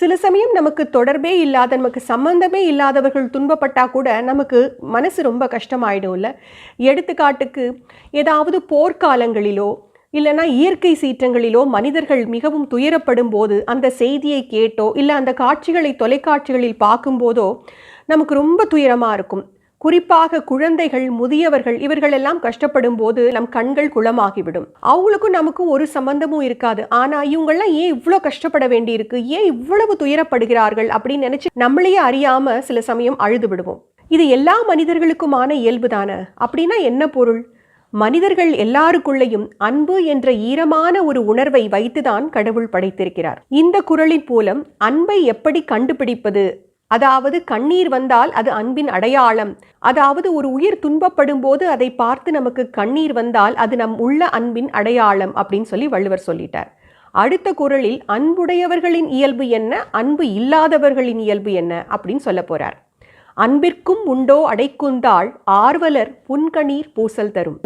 சில சமயம் நமக்கு தொடர்பே இல்லாத, நமக்கு சம்பந்தமே இல்லாதவர்கள் துன்பப்பட்டா கூட நமக்கு மனசு ரொம்ப கஷ்டமாயிடும்ல. எடுத்துக்காட்டுக்கு ஏதாவது போர்க்காலங்களிலோ இல்லைன்னா இயற்கை சீற்றங்களிலோ மனிதர்கள் மிகவும் துயரப்படும் போது அந்த செய்தியை கேட்டோ இல்லை அந்த காட்சிகளை தொலைக்காட்சிகளில் பார்க்கும்போதோ நமக்கு ரொம்ப துயரமாக இருக்கும். குறிப்பாக குழந்தைகள், முதியவர்கள் இவர்களெல்லாம் கஷ்டப்படும் போது நம் கண்கள் குளமாகிவிடும். அவங்களுக்கும் நமக்கும் ஒரு சம்பந்தமும் இருக்காது. ஆனால் இவங்கெல்லாம் ஏன் இவ்வளோ கஷ்டப்பட வேண்டியிருக்கு, ஏன் இவ்வளவு துயரப்படுகிறார்கள் அப்படின்னு நினச்சி நம்மளையே அறியாமல் சில சமயம் அழுது விடுவோம். இது எல்லா மனிதர்களுக்குமான இயல்பு தானே. அப்படின்னா என்ன பொருள்? மனிதர்கள் எல்லாருக்குள்ளேயும் அன்பு என்ற ஈரமான ஒரு உணர்வை வைத்துதான் கடவுள் படைத்திருக்கிறார். இந்த குறளின் மூலம் அன்பை எப்படி கண்டுபிடிப்பது, அதாவது கண்ணீர் வந்தால் அது அன்பின் அடையாளம், அதாவது ஒரு உயிர் துன்பப்படும் போது அதை பார்த்து நமக்கு கண்ணீர் வந்தால் அது நம் உள்ள அன்பின் அடையாளம் அப்படின்னு சொல்லி வள்ளுவர் சொல்லிட்டார். அடுத்த குறளில் அன்புடையவர்களின் இயல்பு என்ன, அன்பு இல்லாதவர்களின் இயல்பு என்ன அப்படின்னு சொல்ல போறார். அன்பிற்கும் உண்டோ அடைக்குந்தாள், ஆர்வலர் புன்கணீர் பூசல் தரும்.